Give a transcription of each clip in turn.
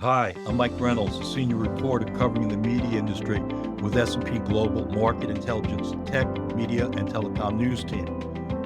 Hi, I'm Mike Reynolds, a senior reporter covering the media industry with S&P Global Market Intelligence Tech, Media, and Telecom News Team.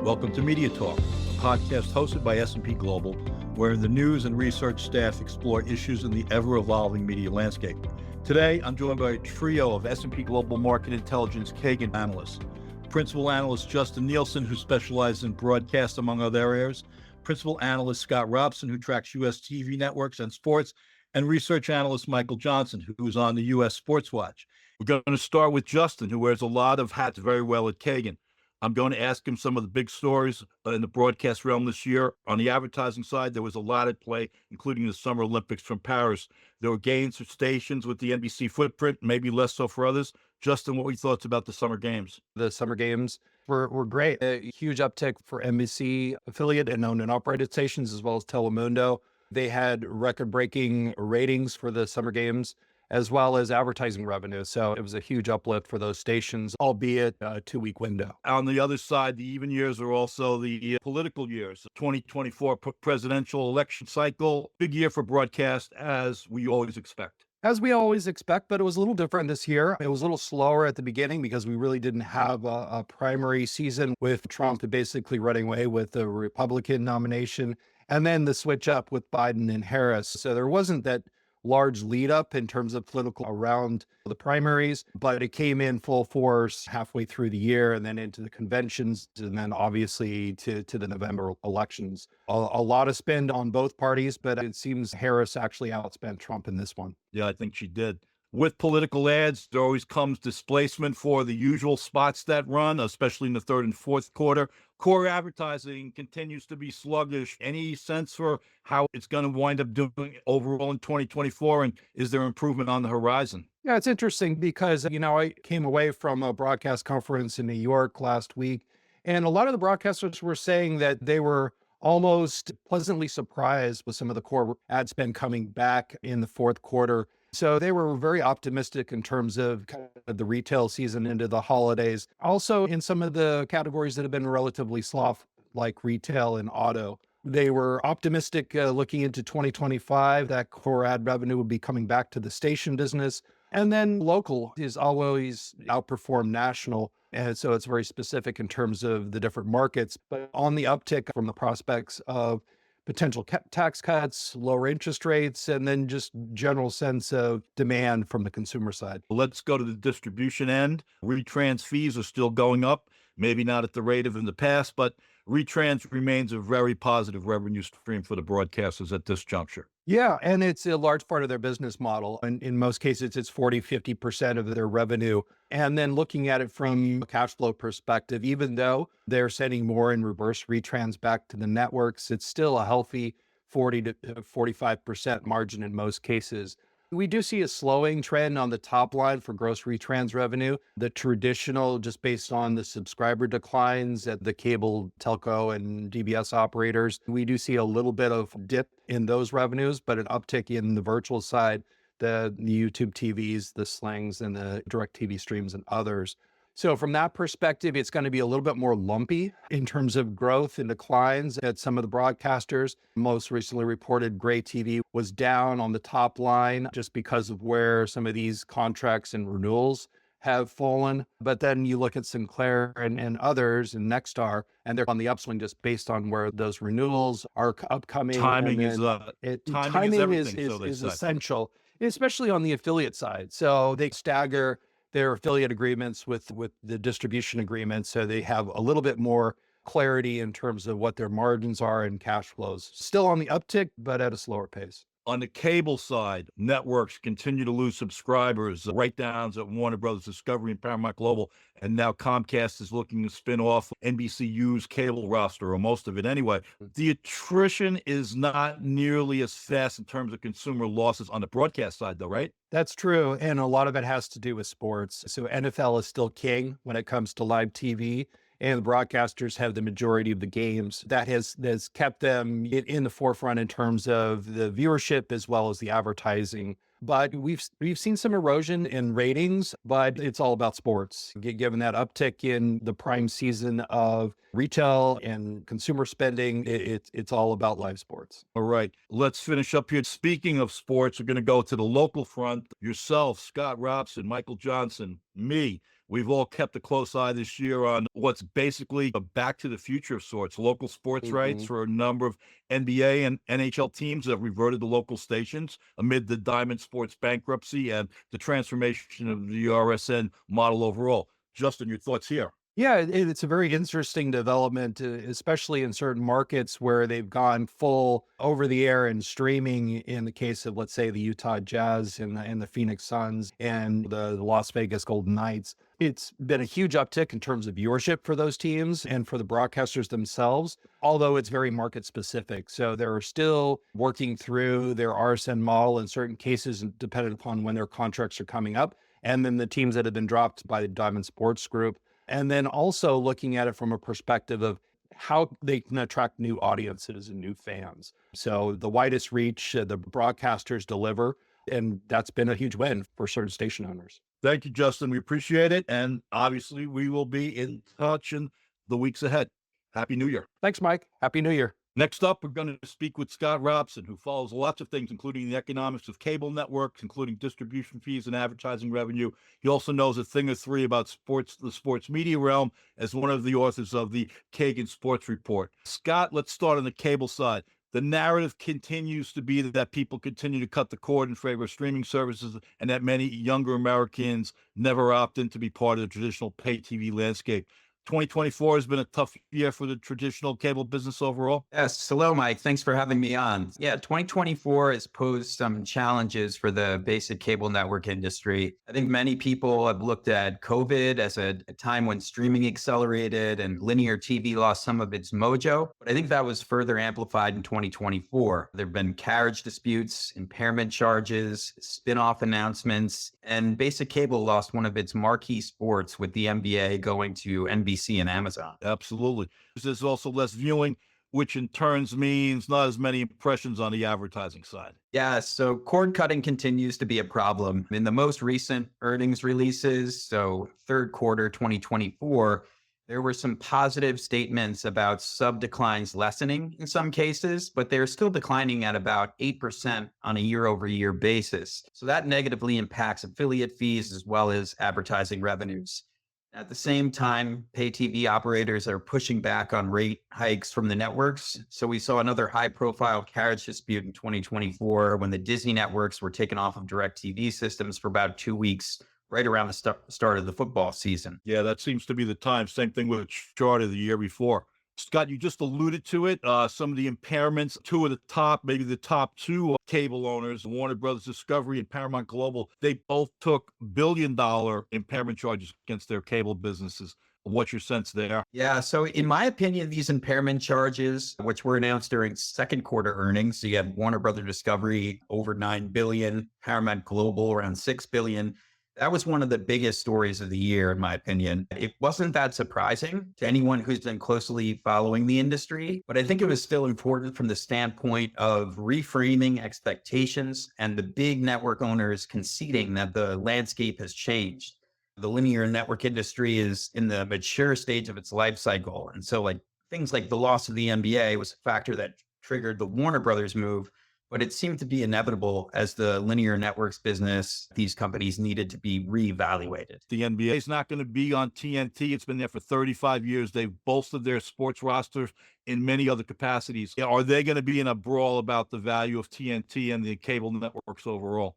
Welcome to MediaTalk, a podcast hosted by S&P Global, where the news and research staff explore issues in the ever-evolving media landscape. Today, I'm joined by a trio of S&P Global Market Intelligence Kagan analysts. Principal analyst Justin Nielsen, who specializes in broadcast, among other areas. Principal analyst Scott Robson, who tracks U.S. TV networks and sports, and research analyst Michael Johnson, who is on the U.S. Sports Watch. We're going to start with Justin, who wears a lot of hats very well at Kagan. I'm going to ask him some of the big stories in the broadcast realm this year. On the advertising side, there was a lot at play, including the Summer Olympics from Paris. There were gains for stations with the NBC footprint, maybe less so for others. Justin, what were your thoughts about the Summer Games? The Summer Games were great. A huge uptick for NBC affiliate and owned and operated stations, as well as Telemundo. They had record-breaking ratings for the Summer Games, as well as advertising revenue. So it was a huge uplift for those stations, albeit a 2-week window. On the other side, the even years are also the political years. 2024 presidential election cycle, big year for broadcast, as we always expect. As we always expect, but it was a little different this year. It was a little slower at the beginning because we really didn't have a primary season with Trump basically running away with the Republican nomination, and then the switch up with Biden and Harris. So there wasn't that large lead up in terms of political around the primaries, but it came in full force halfway through the year and then into the conventions and then obviously to the November elections. A lot of spend on both parties, but it seems Harris actually outspent Trump in this one. Yeah, I think she did. With political ads, there always comes displacement for the usual spots that run, especially in the third and fourth quarter. Core advertising continues to be sluggish. Any sense for how it's going to wind up doing overall in 2024? And is there improvement on the horizon? Yeah, it's interesting because, I came away from a broadcast conference in New York last week, and a lot of the broadcasters were saying that they were almost pleasantly surprised with some of the core ad spend coming back in the fourth quarter. So they were very optimistic in terms of kind of the retail season into the holidays. Also in some of the categories that have been relatively soft, like retail and auto. They were optimistic looking into 2025 that core ad revenue would be coming back to the station business. And then local is always outperformed national. And so it's very specific in terms of the different markets, but on the uptick from the prospects of potential tax cuts, lower interest rates, and then just general sense of demand from the consumer side. Let's go to the distribution end. Retrans fees are still going up, maybe not at the rate of in the past, but retrans remains a very positive revenue stream for the broadcasters at this juncture. Yeah, and it's a large part of their business model. And in most cases, it's 40-50% of their revenue. And then looking at it from a cash flow perspective, even though they're sending more in reverse retrans back to the networks, it's still a healthy 40 to 45% margin in most cases. We do see a slowing trend on the top line for gross retrans revenue. The traditional, just based on the subscriber declines at the cable, telco, and DBS operators, we do see a little bit of dip in those revenues, but an uptick in the virtual side, the YouTube TVs, the Slings, and the direct TV streams and others. So from that perspective, it's going to be a little bit more lumpy in terms of growth and declines at some of the broadcasters. Most recently reported Gray TV was down on the top line just because of where some of these contracts and renewals have fallen. But then you look at Sinclair and others and Nexstar, and they're on the upswing just based on where those renewals are upcoming. Timing is everything, so they say. Essential, especially on the affiliate side. So they stagger their affiliate agreements with the distribution agreements. So they have a little bit more clarity in terms of what their margins are and cash flows. Still on the uptick, but at a slower pace. On the cable side, networks continue to lose subscribers, write-downs at Warner Brothers Discovery and Paramount Global, and now Comcast is looking to spin off NBCU's cable roster, or most of it anyway. The attrition is not nearly as fast in terms of consumer losses on the broadcast side, though, right? That's true. And a lot of it has to do with sports. So NFL is still king when it comes to live TV. and the broadcasters have the majority of the games. That has kept them in the forefront in terms of the viewership as well as the advertising. But we've seen some erosion in ratings, but it's all about sports. Given that uptick in the prime season of retail and consumer spending, it's all about live sports. All right, let's finish up here. Speaking of sports, we're going to go to the local front. Yourself, Scott Robson, Michael Johnson, me. We've all kept a close eye this year on what's basically a back to the future of sorts. Local sports rights for a number of NBA and NHL teams have reverted to local stations amid the Diamond Sports bankruptcy and the transformation of the RSN model overall. Justin, your thoughts here? Yeah, it's a very interesting development, especially in certain markets where they've gone full over the air and streaming in the case of, let's say, the Utah Jazz and the Phoenix Suns and the Las Vegas Golden Knights. It's been a huge uptick in terms of viewership for those teams and for the broadcasters themselves, although it's very market specific. So they're still working through their RSN model in certain cases, depending upon when their contracts are coming up. And then the teams that have been dropped by the Diamond Sports Group. And then also looking at it from a perspective of how they can attract new audiences and new fans. So the widest reach the broadcasters deliver, and that's been a huge win for certain station owners. Thank you, Justin. We appreciate it. And obviously, we will be in touch in the weeks ahead. Happy New Year. Thanks, Mike. Happy New Year. Next up, we're going to speak with Scott Robson, who follows lots of things, including the economics of cable networks, including distribution fees and advertising revenue. He also knows a thing or three about sports, the sports media realm, as one of the authors of the Kagan Sports Report. Scott, let's start on the cable side. The narrative continues to be that people continue to cut the cord in favor of streaming services and that many younger Americans never opt in to be part of the traditional pay TV landscape. 2024 has been a tough year for the traditional cable business overall. Yes. Hello, Mike. Thanks for having me on. Yeah, 2024 has posed some challenges for the basic cable network industry. I think many people have looked at COVID as a time when streaming accelerated and linear TV lost some of its mojo. But I think that was further amplified in 2024. There have been carriage disputes, impairment charges, spin-off announcements, and basic cable lost one of its marquee sports with the NBA going to NBC and Amazon. Absolutely. There's also less viewing, which in turns means not as many impressions on the advertising side. Yeah, so cord cutting continues to be a problem. In the most recent earnings releases, so third quarter 2024, there were some positive statements about sub declines lessening in some cases, but they're still declining at about 8% on a year-over-year basis. So that negatively impacts affiliate fees as well as advertising revenues. At the same time, pay TV operators are pushing back on rate hikes from the networks. So we saw another high-profile carriage dispute in 2024 when the Disney networks were taken off of DirecTV systems for about 2 weeks, right around the start of the football season. Yeah, that seems to be the time. Same thing with Charter the year before. Scott, you just alluded to it. Some of the impairments, two of the top, maybe the top two cable owners, Warner Brothers Discovery and Paramount Global, they both took billion-dollar impairment charges against their cable businesses. What's your sense there? Yeah, so in my opinion, these impairment charges, which were announced during second quarter earnings, so you had Warner Brothers Discovery over $9 billion, Paramount Global around $6 billion. That was one of the biggest stories of the year, in my opinion. It wasn't that surprising to anyone who's been closely following the industry, but I think it was still important from the standpoint of reframing expectations and the big network owners conceding that the landscape has changed. The linear network industry is in the mature stage of its life cycle. And so things like the loss of the NBA was a factor that triggered the Warner Brothers move. But it seemed to be inevitable as the linear networks business, these companies needed to be reevaluated. The NBA is not going to be on TNT. It's been there for 35 years. They've bolstered their sports roster in many other capacities. Are they going to be in a brawl about the value of TNT and the cable networks overall?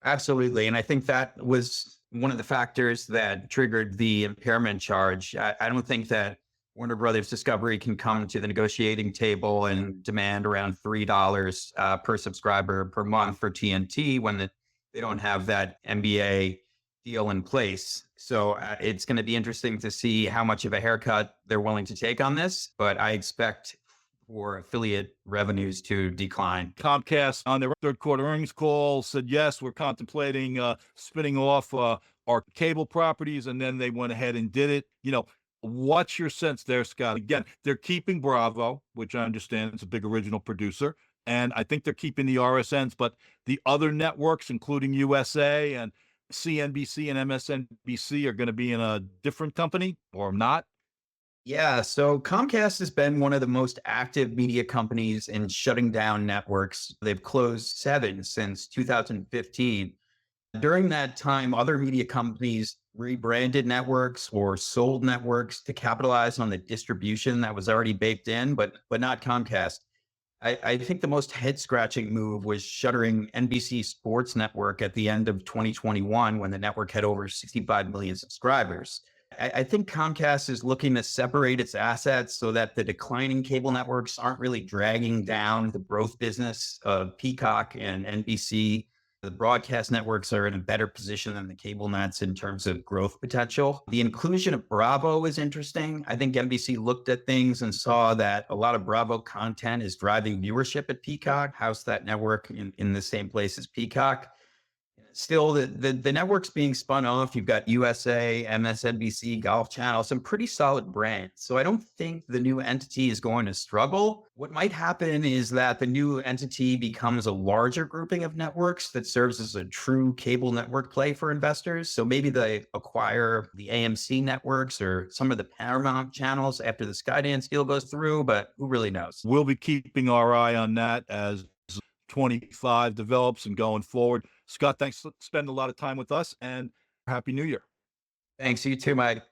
Absolutely. And I think that was one of the factors that triggered the impairment charge. I don't think that Warner Brothers Discovery can come to the negotiating table and demand around $3 per subscriber per month for TNT when they don't have that NBA deal in place. So it's going to be interesting to see how much of a haircut they're willing to take on this, but I expect for affiliate revenues to decline. Comcast on their third quarter earnings call said, yes, we're contemplating spinning off our cable properties, and then they went ahead and did it. What's your sense there, Scott? Again, they're keeping Bravo, which I understand is a big original producer, and I think they're keeping the RSNs, but the other networks, including USA and CNBC and MSNBC, are going to be in a different company or not? Yeah, so Comcast has been one of the most active media companies in shutting down networks. They've closed 7 since 2015. During that time, other media companies rebranded networks or sold networks to capitalize on the distribution that was already baked in, but not Comcast. I think the most head scratching move was shuttering NBC Sports Network at the end of 2021 when the network had over 65 million subscribers. I think Comcast is looking to separate its assets so that the declining cable networks aren't really dragging down the growth business of Peacock and NBC. The broadcast networks are in a better position than the cable nets in terms of growth potential. The inclusion of Bravo is interesting. I think NBC looked at things and saw that a lot of Bravo content is driving viewership at Peacock, house that network in the same place as Peacock. Still, the networks being spun off, you've got USA, MSNBC, Golf Channel, some pretty solid brands. So I don't think the new entity is going to struggle. What might happen is that the new entity becomes a larger grouping of networks that serves as a true cable network play for investors. So maybe they acquire the AMC networks or some of the Paramount channels after the Skydance deal goes through, but who really knows? We'll be keeping our eye on that as 25 develops and going forward. Scott, thanks for spending a lot of time with us, and Happy New Year. Thanks. You too, Mike.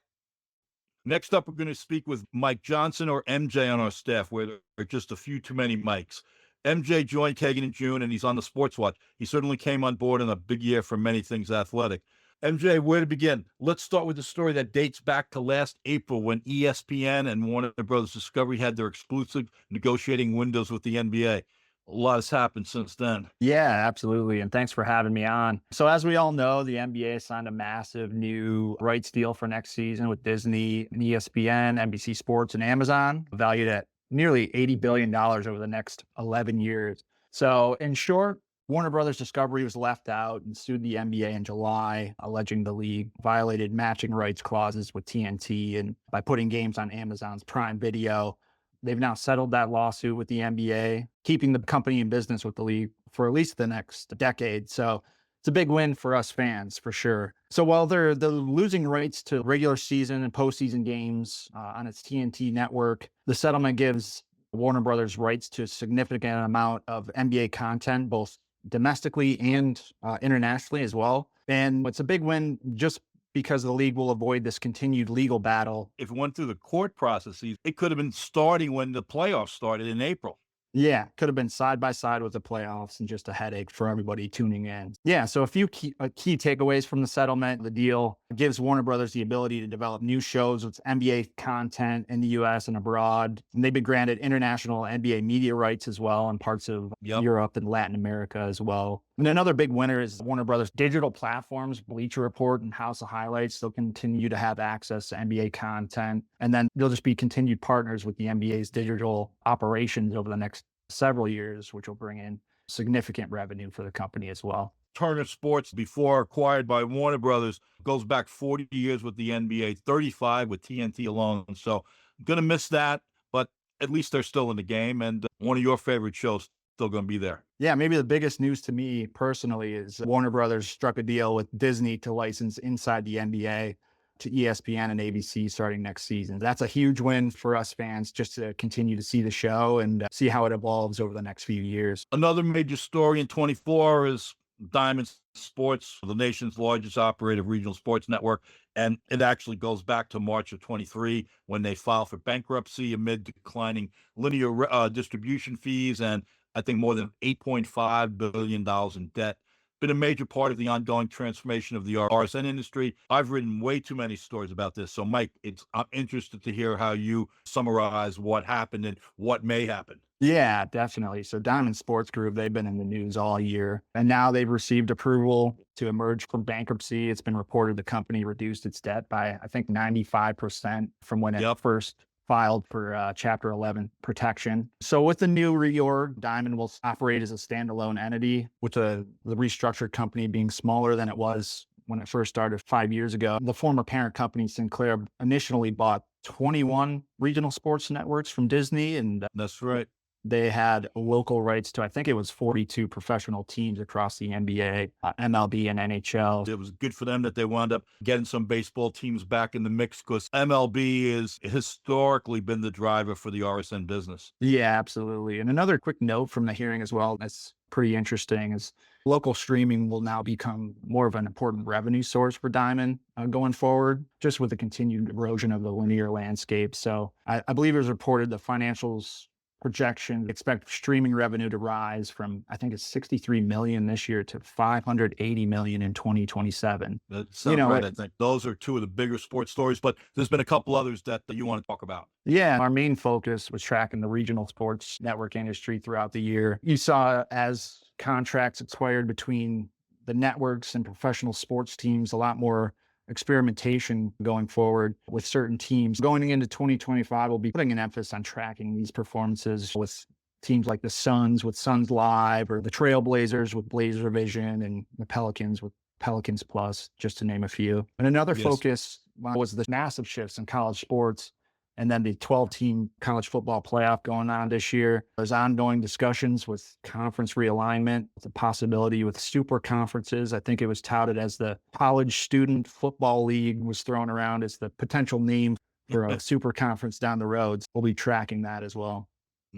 Next up, we're going to speak with Mike Johnson, or MJ, on our staff, where there are just a few too many Mikes. MJ joined Kagan in June, and he's on the Sports Watch. He certainly came on board in a big year for many things athletic. MJ, where to begin? Let's start with the story that dates back to last April when ESPN and Warner Brothers Discovery had their exclusive negotiating windows with the NBA. A lot has happened since then. Yeah, absolutely. And thanks for having me on. So as we all know, the NBA signed a massive new rights deal for next season with Disney, and ESPN, NBC Sports, and Amazon, valued at nearly $80 billion over the next 11 years. So in short, Warner Brothers Discovery was left out and sued the NBA in July, alleging the league violated matching rights clauses with TNT and by putting games on Amazon's Prime Video. They've now settled that lawsuit with the NBA, keeping the company in business with the league for at least the next decade. So it's a big win for us fans, for sure. So while they're losing rights to regular season and postseason games on its TNT network, the settlement gives Warner Brothers rights to a significant amount of NBA content, both domestically and internationally as well. And it's a big win just because the league will avoid this continued legal battle. If it went through the court processes, it could have been starting when the playoffs started in April. Yeah, could have been side by side with the playoffs and just a headache for everybody tuning in. Yeah, so a few key takeaways from the settlement. The deal gives Warner Brothers the ability to develop new shows with NBA content in the U.S. and abroad. And they've been granted international NBA media rights as well in parts of Europe and Latin America as well. And another big winner is Warner Brothers digital platforms, Bleacher Report and House of Highlights. They'll continue to have access to NBA content. And then they'll just be continued partners with the NBA's digital operations over the next several years, which will bring in significant revenue for the company as well. Turner Sports, before acquired by Warner Brothers, goes back 40 years with the NBA, 35 with TNT alone. So I'm going to miss that, but at least they're still in the game. And one of your favorite shows still going to be there. Yeah, maybe the biggest news to me personally is Warner Brothers struck a deal with Disney to license Inside the NBA to ESPN and ABC starting next season. That's a huge win for us fans just to continue to see the show and see how it evolves over the next few years. Another major story in 24 is Diamond Sports, the nation's largest operator of regional sports network. And it actually goes back to March of 23 when they filed for bankruptcy amid declining linear distribution fees and I think more than $8.5 billion in debt. Been a major part of the ongoing transformation of the RSN industry. I've written way too many stories about this. So, Mike, I'm interested to hear how you summarize what happened and what may happen. Yeah, definitely. So Diamond Sports Group, they've been in the news all year, and now they've received approval to emerge from bankruptcy. It's been reported the company reduced its debt by, I think, 95% from when it first filed for Chapter 11 protection. So with the new reorg, Diamond will operate as a standalone entity, with the restructured company being smaller than it was when it first started 5 years ago. The former parent company, Sinclair, initially bought 21 regional sports networks from Disney, and That's right. they had local rights to, I think it was 42 professional teams across the NBA, MLB, and NHL. It was good for them that they wound up getting some baseball teams back in the mix, because MLB has historically been the driver for the RSN business. Yeah, absolutely. And another quick note from the hearing as well, that's pretty interesting, is local streaming will now become more of an important revenue source for Diamond going forward, just with the continued erosion of the linear landscape. So I believe it was reported the financials projection expect streaming revenue to rise from, I think it's 63 million this year to 580 million in 2027. That sounds right. I think those are two of the bigger sports stories, but there's been a couple others that you want to talk about. Yeah, our main focus was tracking the regional sports network industry throughout the year. You saw as contracts expired between the networks and professional sports teams, a lot more experimentation going forward with certain teams. Going into 2025, we'll be putting an emphasis on tracking these performances with teams like the Suns with Suns Live, or the Trailblazers with Blazer Vision, and the Pelicans with Pelicans Plus, just to name a few. And another focus was the massive shifts in college sports, and then the 12-team college football playoff going on this year. There's ongoing discussions with conference realignment, the possibility with super conferences. I think it was touted as the College Student Football League was thrown around as the potential name for a super conference down the road. We'll be tracking that as well.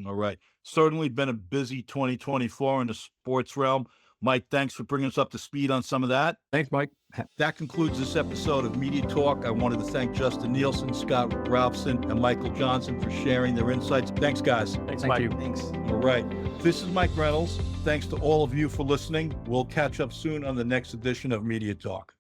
All right. Certainly been a busy 2024 in the sports realm. Mike, thanks for bringing us up to speed on some of that. Thanks, Mike. That concludes this episode of Media Talk. I wanted to thank Justin Nielsen, Scott Ralphson, and Michael Johnson for sharing their insights. Thanks, guys. Thanks, Thank Mike. you. Thanks. All right. This is Mike Reynolds. Thanks to all of you for listening. We'll catch up soon on the next edition of Media Talk.